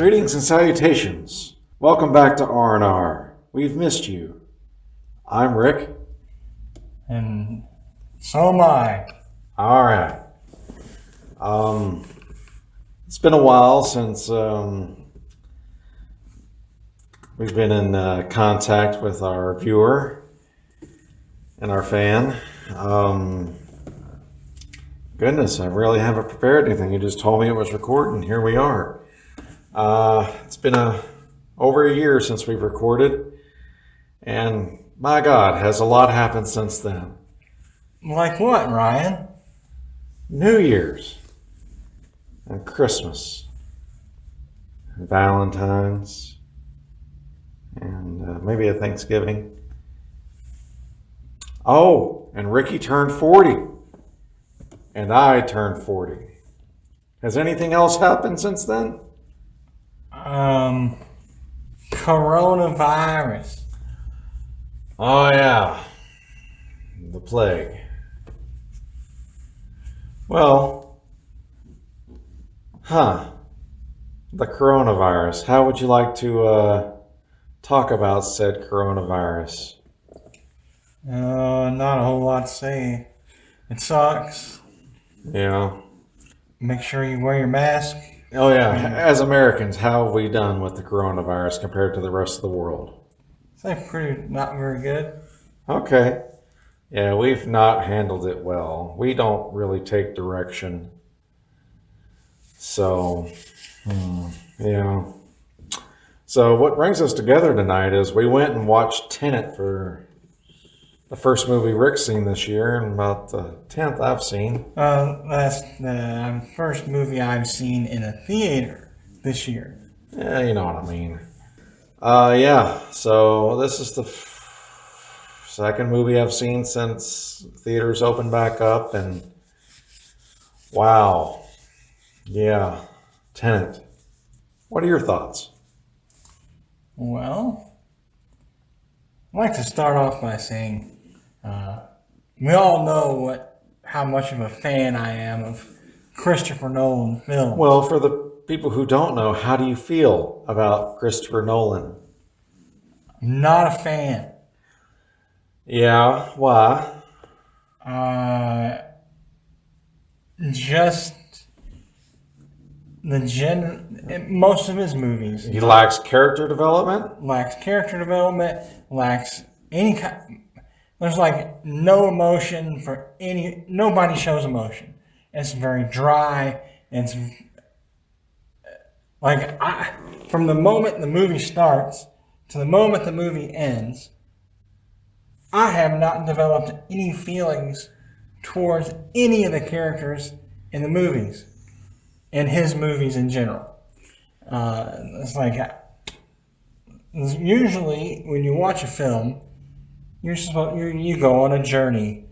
Greetings and salutations. Welcome back to RNR. We've missed you. I'm Rick. And so am I. All right. It's been a while since we've been in contact with our viewer and our fan. Goodness, I really haven't prepared anything. You just told me it was recording. Here we are. It's been over a year since we've recorded, and my God, has a lot happened since then. Like what, Ryan? New Year's and Christmas and Valentine's and maybe a Thanksgiving. Oh, and Ricky turned 40 and I turned 40. Has anything else happened since then? Coronavirus. Oh yeah, the plague. Well, the coronavirus. How would you like to talk about said coronavirus? Not a whole lot to say. It sucks. Yeah. Make sure you wear your mask. Oh yeah, as Americans, how have we done with the coronavirus compared to the rest of the world? It's pretty not very good. Okay. Yeah, we've not handled it well. We don't really take direction. So, yeah. So what brings us together tonight is we went and watched Tenet for the first movie Rick's seen this year and about the 10th I've seen. That's the first movie I've seen in a theater this year. Yeah, you know what I mean. Yeah, so this is the second movie I've seen since theaters opened back up, and wow. Yeah, Tenet. What are your thoughts? Well, I'd like to start off by saying we all know how much of a fan I am of Christopher Nolan films. Well, for the people who don't know, how do you feel about Christopher Nolan? Not a fan. Yeah, why? Just most of his movies. He lacks character development? Lacks character development, lacks any kind. There's like no emotion nobody shows emotion. It's very dry. It's like, from the moment the movie starts to the moment the movie ends, I have not developed any feelings towards any of the characters in the movies, in his movies in general. It's like, usually when you watch a film, you go on a journey.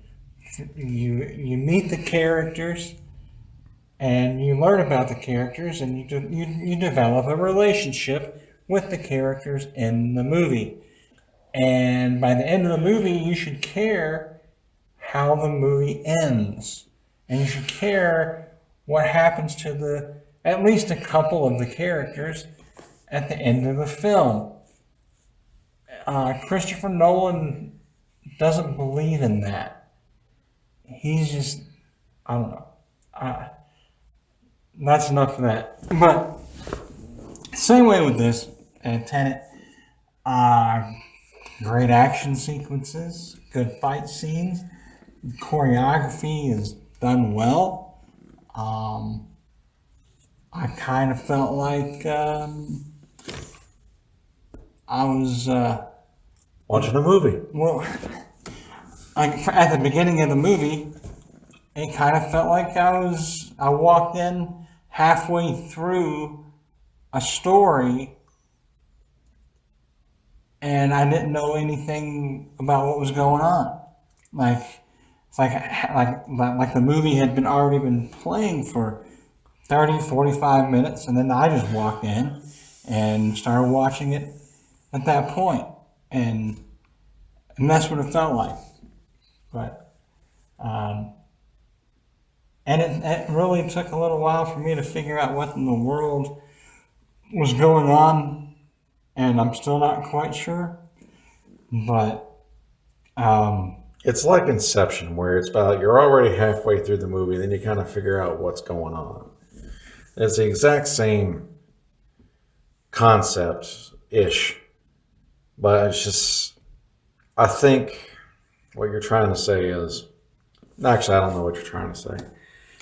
You meet the characters, and you learn about the characters, and you develop a relationship with the characters in the movie. And by the end of the movie, you should care how the movie ends, and you should care what happens to at least a couple of the characters at the end of the film. Christopher Nolan doesn't believe in that. He's just, I don't know. That's enough of that. But same way with this Tenet. Great action sequences, good fight scenes, choreography is done well. I kind of felt like I was watching a movie. Well, at the beginning of the movie, it kind of felt like I walked in halfway through a story and I didn't know anything about what was going on. It's like the movie had already been playing for 30, 45 minutes, and then I just walked in and started watching it at that point. And that's what it felt like. But and it really took a little while for me to figure out what in the world was going on, and I'm still not quite sure. But It's like Inception, where it's about you're already halfway through the movie, then you kind of figure out what's going on. It's the exact same concept-ish, but it's just, I think what you're trying to say is, actually, I don't know what you're trying to say.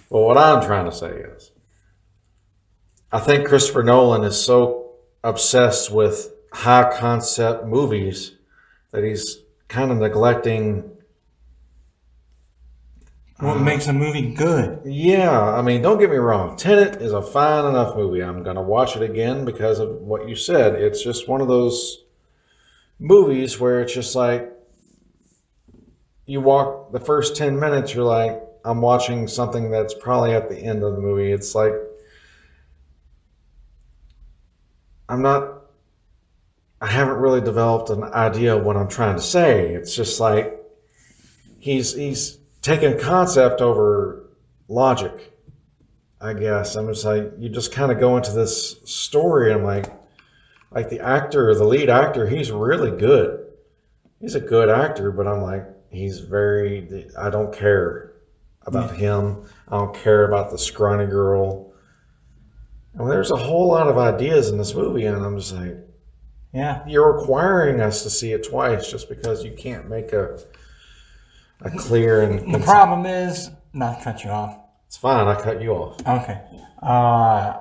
Well, what I'm trying to say is, I think Christopher Nolan is so obsessed with high concept movies that he's kind of neglecting what makes a movie good? Yeah, I mean, don't get me wrong. Tenet is a fine enough movie. I'm going to watch it again because of what you said. It's just one of those movies where it's just like you walk the first 10 minutes, you're like, I'm watching something that's probably at the end of the movie. It's like, I haven't really developed an idea of what I'm trying to say. It's just like he's taking concept over logic, I guess. I'm just like, you just kind of go into this story, and I'm like the actor, the lead actor, he's really good. He's a good actor, but I'm like, I don't care about him. I don't care about the scrawny girl. I mean, there's a whole lot of ideas in this movie, and I'm just like, Yeah. you're requiring us to see it twice just because you can't make a clear and... The problem is, not to cut you off. It's fine, I cut you off. Okay. I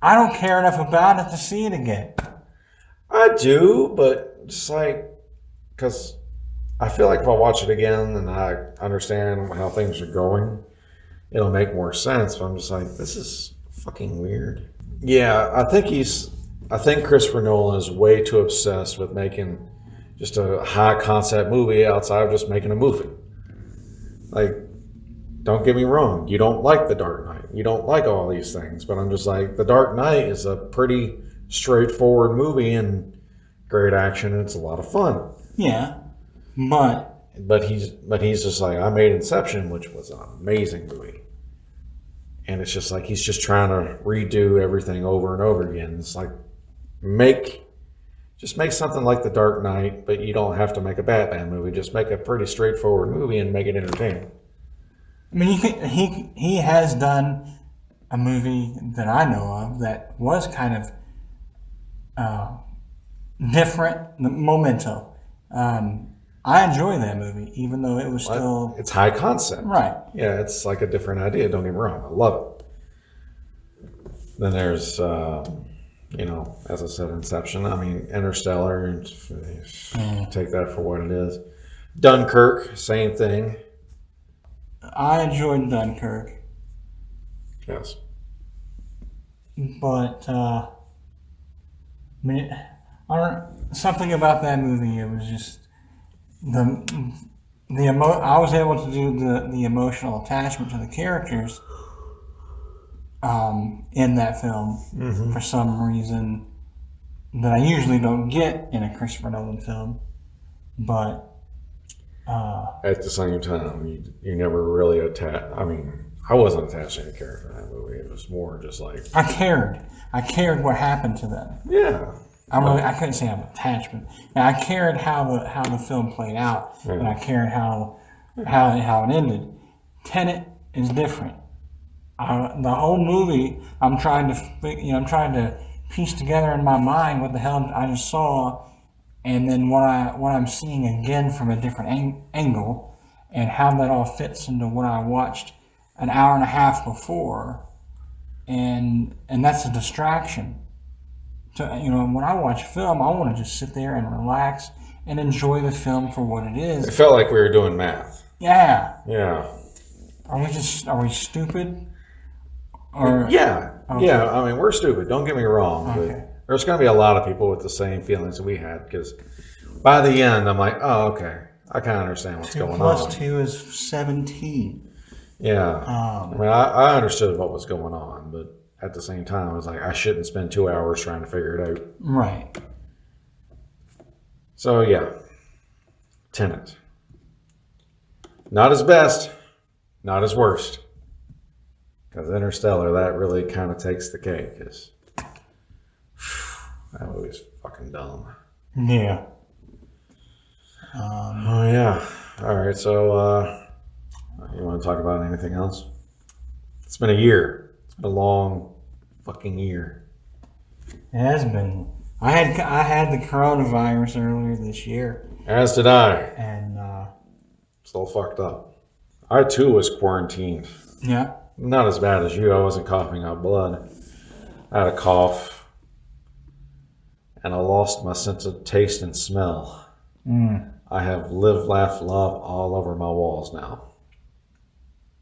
don't care enough about it to see it again. I do, but just like, because I feel like if I watch it again and I understand how things are going, it'll make more sense. But I'm just like, this is fucking weird. Yeah, I think Christopher Nolan is way too obsessed with making just a high concept movie outside of just making a movie. Like, don't get me wrong, you don't like The Dark Knight. You don't like all these things, but I'm just like, The Dark Knight is a pretty straightforward movie and great action, and it's a lot of fun. Yeah, but he's just like, I made Inception, which was an amazing movie. And it's just like, he's just trying to redo everything over and over again. It's like, just make something like The Dark Knight, but you don't have to make a Batman movie. Just make a pretty straightforward movie and make it entertaining. I mean, he has done a movie that I know of that was kind of different, Memento. I enjoy that movie, even though it was still... It's high concept. Right. Yeah, it's like a different idea, don't get me wrong. I love it. Then there's... as I said, Inception. I mean, Interstellar. Take that for what it is. Dunkirk, same thing. I enjoyed Dunkirk. Yes. But, I mean, something about that movie, it was just... I was able to do the emotional attachment to the characters in that film for some reason that I usually don't get in a Christopher Nolan film. But at the same time, you never really attached. I mean, I wasn't attached to any character in that movie. It was more just like I cared what happened to them. Yeah. I couldn't say I have attachment. And I cared how the film played out, and I cared how it ended. Tenet is different. The whole movie, I'm trying to piece together in my mind what the hell I just saw, and then what I'm seeing again from a different angle, and how that all fits into what I watched an hour and a half before, and that's a distraction. So, when I watch film, I want to just sit there and relax and enjoy the film for what it is. It felt like we were doing math. Yeah. Yeah. Are we stupid? Or yeah. Okay. Yeah. I mean, we're stupid. Don't get me wrong. Okay. But there's going to be a lot of people with the same feelings that we had, because by the end, I'm like, oh, okay. I kind of understand what's going on. 2 + 2 is 17. Yeah. I mean, I understood what was going on, but at the same time, I was like, I shouldn't spend 2 hours trying to figure it out. Right. So, yeah. Tenet. Not his best, not his worst. Because Interstellar, that really kind of takes the cake. That movie's fucking dumb. Yeah. Oh, yeah. All right, so you want to talk about anything else? It's been a year. It's been a long fucking year. It has been. I had the coronavirus earlier this year. As did I. And, Still fucked up. I, too, was quarantined. yeah. Not as bad as you. I wasn't coughing out blood. I had a cough. And I lost my sense of taste and smell. I have live, laugh, love all over my walls now.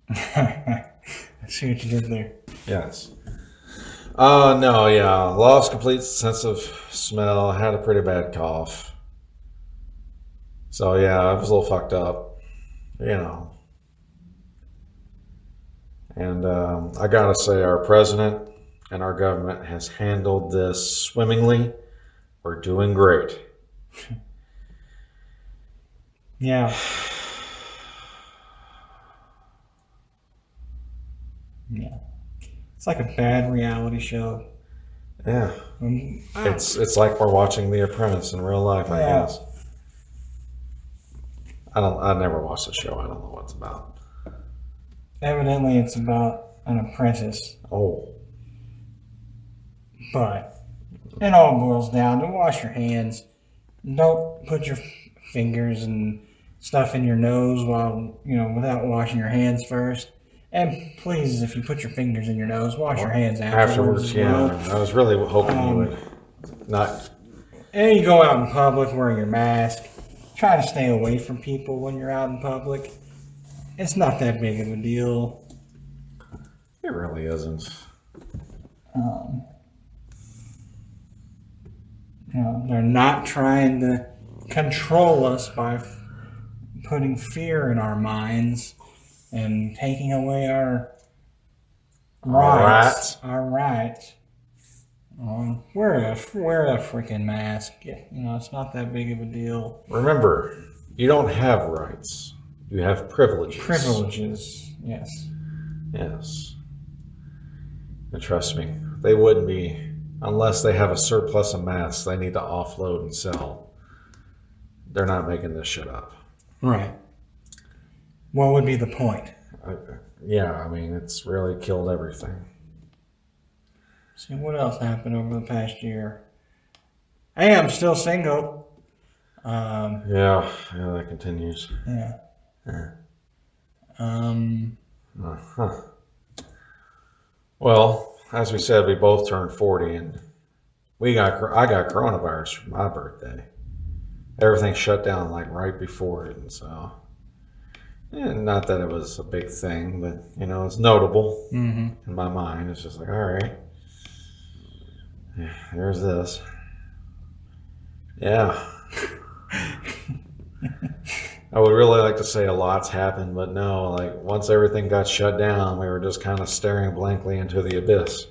I see what you did there. Yes. No, yeah. Lost complete sense of smell. Had a pretty bad cough. So, yeah, I was a little fucked up. You know. And I gotta say, our president and our government has handled this swimmingly. We're doing great. Yeah. Yeah. It's like a bad reality show. Yeah. It's like we're watching The Apprentice in real life, I guess. I never watched the show. I don't know what it's about. Evidently it's about an apprentice. Oh. But it all boils down to wash your hands. Don't put your fingers and stuff in your nose without washing your hands first. And please, if you put your fingers in your nose, wash your hands afterwards. As well. Yeah. I was really hoping you would not. And you go out in public wearing your mask. Try to stay away from people when you're out in public. It's not that big of a deal. It really isn't. They're not trying to control us by putting fear in our minds and taking away our rights. Our rights. Wear a freaking mask. It's not that big of a deal. Remember, you don't have rights. You have privileges. Privileges, yes. Yes. And trust me, they wouldn't be unless they have a surplus of masks they need to offload and sell. They're not making this shit up. Right. What would be the point? It's really killed everything. See, what else happened over the past year? Hey, I'm still single. Yeah, that continues. Yeah. Well, as we said, we both turned 40, and I got coronavirus for my birthday. Everything shut down like right before it, and so not that it was a big thing, but it's notable in my mind. It's just like, all right, there's this. Yeah. I would really like to say a lot's happened, but no, once everything got shut down, we were just kind of staring blankly into the abyss.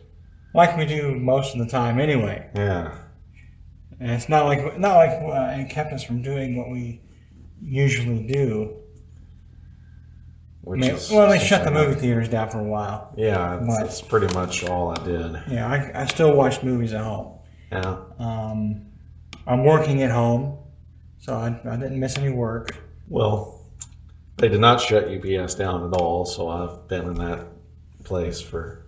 Like we do most of the time anyway. Yeah. And it's not like it kept us from doing what we usually do. They shut the movie theaters down for a while. Yeah, that's pretty much all I did. Yeah, I still watch movies at home. Yeah. I'm working at home, so I didn't miss any work. Well, they did not shut UPS down at all, so I've been in that place for...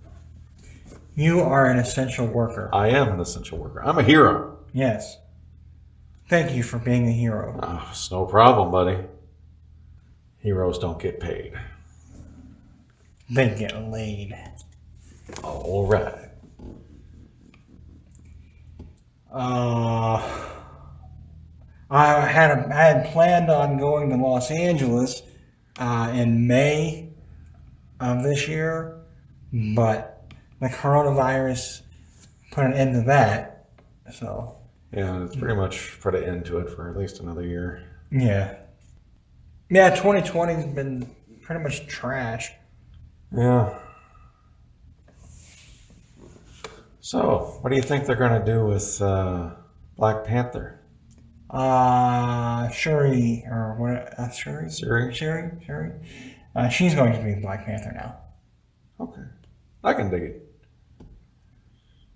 You are an essential worker. I am an essential worker. I'm a hero. Yes. Thank you for being a hero. Oh, it's no problem, buddy. Heroes don't get paid. They get laid. All right. I had planned on going to Los Angeles in May of this year, but the coronavirus put an end to that. So yeah, it's pretty much put an end to it for at least another year. Yeah, 2020's been pretty much trash. Yeah. So, what do you think they're going to do with Black Panther? Shuri, or what? Shuri? Shuri. She's going to be Black Panther now. Okay. I can dig it.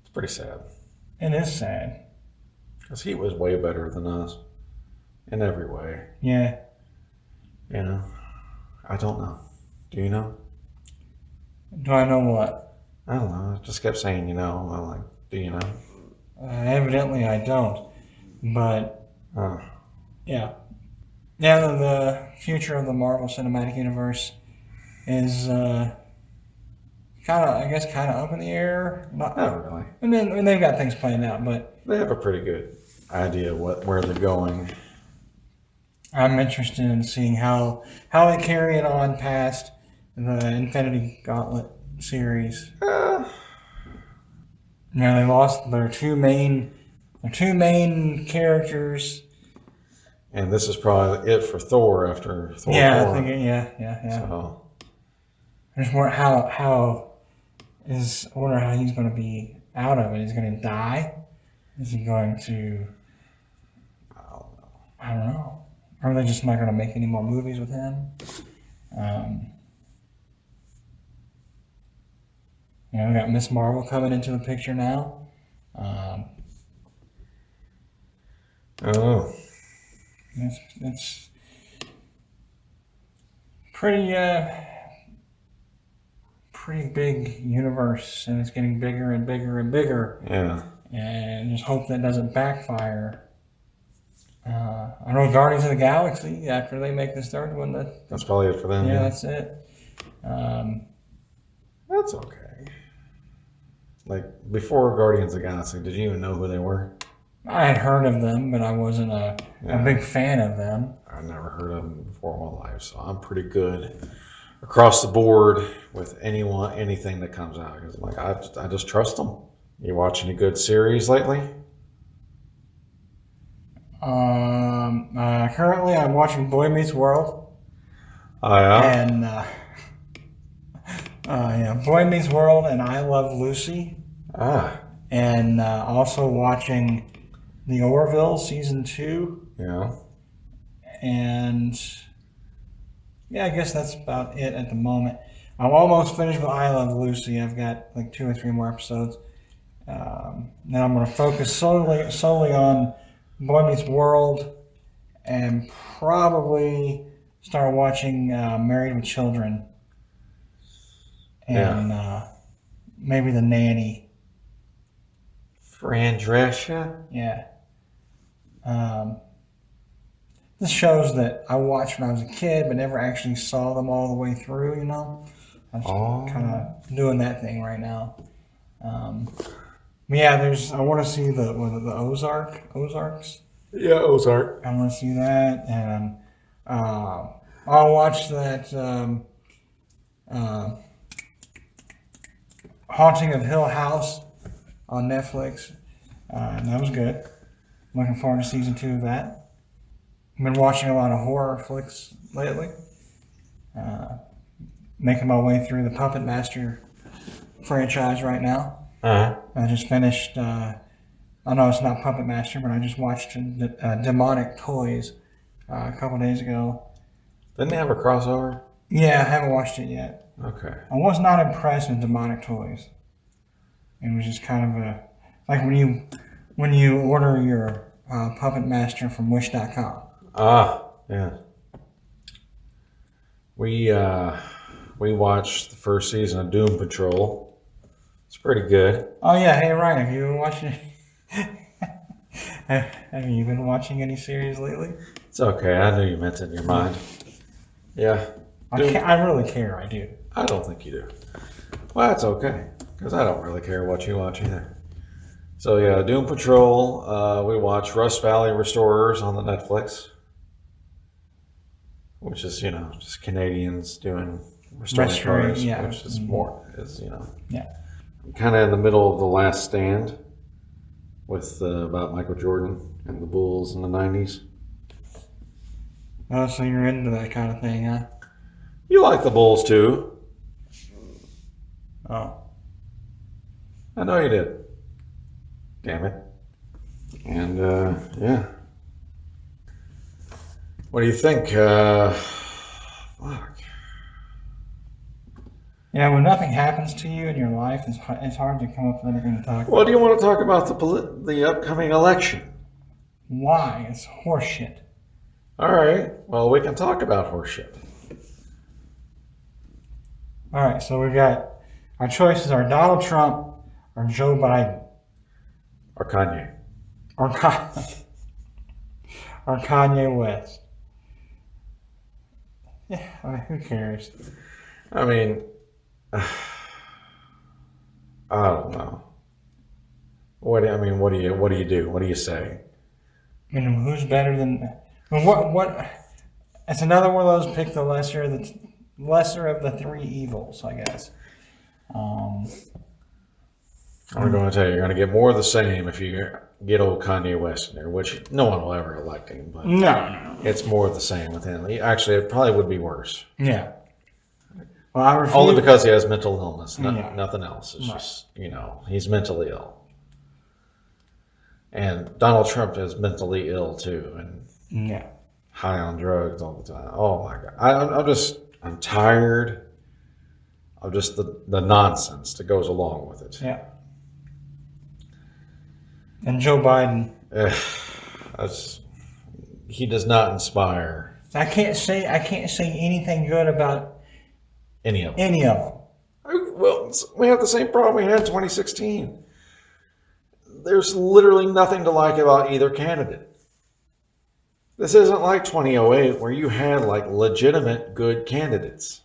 It's pretty sad. It is sad. Because he was way better than us in every way. Yeah. You know? I don't know. Do you know? Do I know what? I don't know. I just kept saying, I'm like, do you know? Evidently I don't. But, Oh. yeah. Yeah, the future of the Marvel Cinematic Universe is kind of up in the air. Not really. And then they've got things planned out, but They have a pretty good idea where they're going. I'm interested in seeing how they carry it on past the Infinity Gauntlet series. They lost their two main characters. And this is probably it for Thor after Thor. Yeah, 4. I think yeah. So. I just wonder I wonder how he's going to be out of it. Is he going to die? Is he going to? I don't know. Are they just not going to make any more movies with him? We got Miss Marvel coming into the picture now. Oh. It's pretty big universe, and it's getting bigger and bigger and bigger. Yeah. And just hope that doesn't backfire. I know Guardians of the Galaxy, after they make this third one, that's probably it for them. Yeah, that's it. That's okay. Like, before Guardians of the Galaxy, did you even know who they were? I had heard of them, but I wasn't a big fan of them. I never heard of them before in my life, so I'm pretty good across the board with anything that comes out. Because like I just trust them. You watch any good series lately? Currently I'm watching Boy Meets World. Oh yeah. And Boy Meets World and I Love Lucy. And also watching The Orville season 2. Yeah. And I guess that's about it at the moment. I'm almost finished with I Love Lucy. I've got like 2 or 3 more episodes. Now I'm going to focus solely on Boy Meets World, and probably start watching Married with Children, and maybe The Nanny. Fran Drescher? Yeah. This shows that I watched when I was a kid, but never actually saw them all the way through. I'm kind of doing that thing right now. I want to see the Ozarks. Yeah, Ozark. I want to see that, and I'll watch that Haunting of Hill House on Netflix. And that was good. Looking forward to season 2 of that. I've been watching a lot of horror flicks lately. Making my way through the Puppet Master franchise right now. I just finished, I know it's not Puppet Master, but I just watched Demonic Toys a couple days ago. Didn't they have a crossover? Yeah, I haven't watched it yet. Okay. I was not impressed with Demonic Toys. It was just kind of like when you order your Puppet Master from Wish.com. Yeah. We watched the first season of Doom Patrol. It's pretty good. Oh yeah, hey Ryan, have you been watching? Have you been watching any series lately? It's okay. I knew you meant it in your mind. Yeah. I really care. I do. I don't think you do. Well, that's okay, because I don't really care what you watch either. So yeah, Doom Patrol. We watch Rust Valley Restorers on the Netflix, which is just Canadians doing restoring cars, which is Yeah. Kind of in the middle of The Last Stand with about Michael Jordan and the Bulls in the 90s. Oh, so you're into that kind of thing, huh? You like the Bulls too. Oh. I know you did. Damn it. And, yeah. What do you think? Fuck. Yeah, when nothing happens to you in your life, it's hard to come up with anything to talk about. Well, do you want to talk about the upcoming election? Why? It's horseshit. All right. Well, we can talk about horseshit. All right, so we got our choices are Donald Trump or Joe Biden Or Kanye. or or Kanye West. Yeah, who cares? I mean, I don't know. What do you do? What do you say? I mean, who's better than? What? It's another one of those pick the lesser of the three evils, I guess. I'm going to tell you, you're going to get more of the same if you get old Kanye West in there, which no one will ever elect him, but No. it's more of the same with him. Actually, it probably would be worse. Yeah. Well, I refuse. Only because he has mental illness, Yeah. nothing else. It's Right. just, he's mentally ill. And Donald Trump is mentally ill too, and Yeah. high on drugs all the time. Oh my God. I'm tired of just the nonsense that goes along with it. Yeah. And Joe Biden. He does not inspire I can't say anything good about any of them. any of them. Well, we have the same problem we had in 2016. There's literally nothing to like about either candidate. This isn't like 2008 where you had like legitimate good candidates.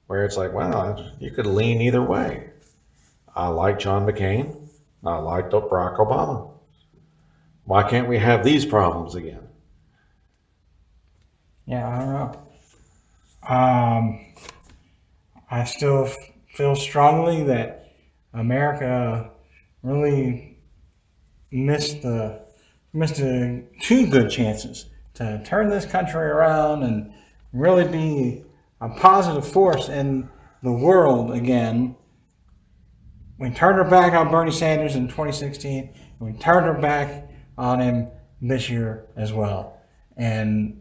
Where it's like, wow, you could lean either way. I like John McCain. I liked Barack Obama. Why can't we have these problems again? Yeah, I don't know. I still feel strongly that America really missed two good chances to turn this country around and really be a positive force in the world again. We turned our back on Bernie Sanders in 2016, and we turned our back on him this year as well. And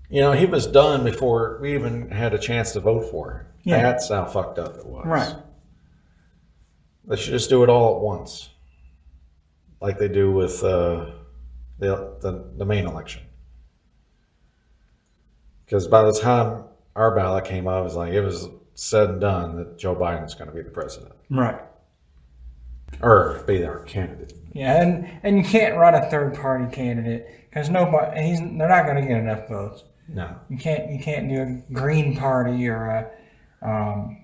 he was done before we even had a chance to vote for him. Yeah. That's how fucked up it was. right, They should just do it all at once, like they do with the main election. Because by the time our ballot came out, it was said and done that Joe Biden's going to be the president right. or be our candidate. Yeah, and you can't run a third party candidate because they're not going to get enough votes. No, You can't do a Green Party or a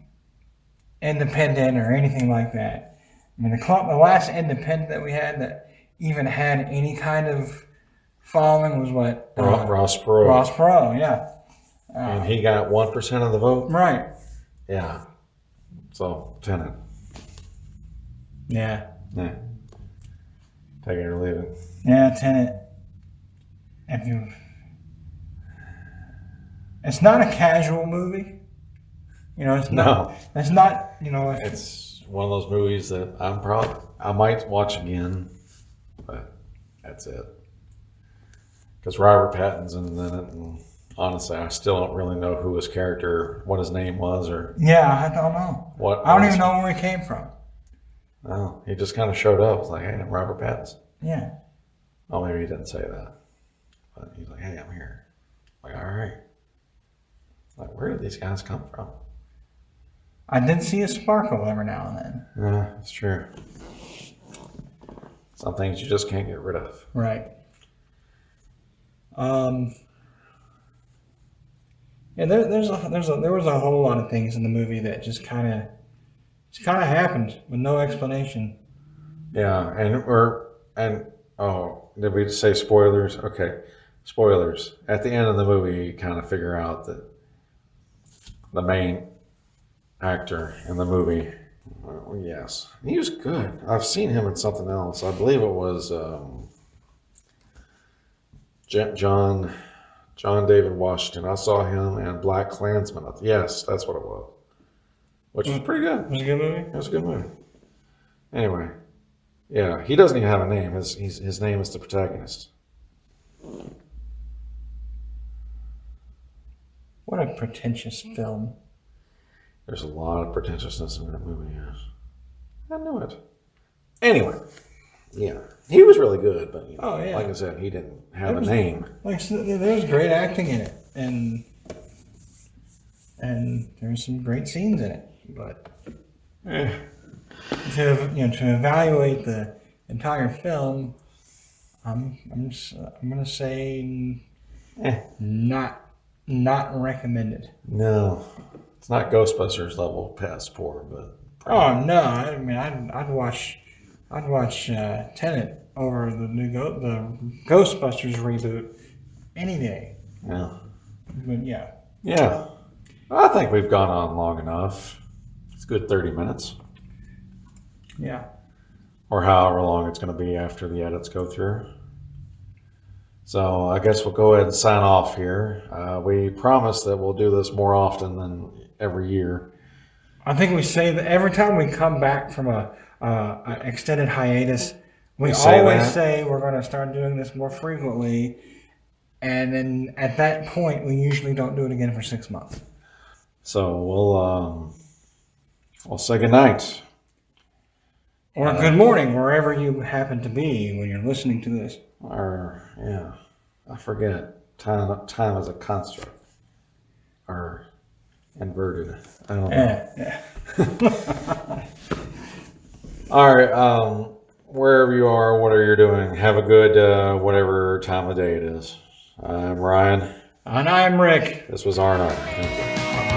independent or anything like that. I mean, the last independent that we had that even had any kind of following was what Ross Perot. Ross Perot, yeah. And he got 1% of the vote. Right. Yeah. So Tenet. Yeah. Yeah. Take it or leave it. Yeah, Tenet. It's not a casual movie. It's not. It's not. It's one of those movies that I might watch again, but that's it. Because Robert Pattinson in it, and honestly, I still don't really know who his character, what his name was, or Yeah, I don't know. I don't even know where he came from. No, he just kind of showed up. It's like, hey, I'm Robert Pattinson. Yeah. Oh, maybe he didn't say that, but he's like, hey, I'm here. Like, all right. Like, where did these guys come from? I did see a sparkle every now and then. Yeah, it's true. Some things you just can't get rid of. Right. Yeah, there was a whole lot of things in the movie that just kind of happened with no explanation. Yeah, did we say spoilers? Okay, spoilers. At the end of the movie, you kind of figure out that the main actor in the movie, yes, he was good. I've seen him in something else. I believe it was John David Washington. I saw him in Black Klansman. Yes, that's what it was. Which was pretty good. It was a good movie? It was a good movie. Anyway, yeah, he doesn't even have a name. His name is the protagonist. What a pretentious film. There's a lot of pretentiousness in that movie, yes. I knew it. Anyway, Yeah, he was really good, but Oh, yeah. like I said, he didn't have a name. Like there's great acting in it, and there's some great scenes in it. But to evaluate the entire film, I'm gonna say not recommended. No, it's not Ghostbusters level past poor, but Oh no! I mean, I'd watch Tenet over the Ghostbusters reboot any day. yeah, But yeah, yeah. I think we've gone on long enough. It's a good 30 minutes, yeah. or however long it's going to be after the edits go through. So I guess we'll go ahead and sign off here. We promise that we'll do this more often than every year. I think we say that every time we come back from a extended hiatus, we always say we're going to start doing this more frequently, and then at that point, we usually don't do it again for 6 months. So we'll say goodnight. Or good morning, wherever you happen to be when you're listening to this. Or yeah, I forget. Time is a construct, or inverted. I don't know. Yeah. All right. Wherever you are, whatever you're doing, have a good whatever time of day it is. I'm Ryan. And I'm Rick. This was RNR. Thank you.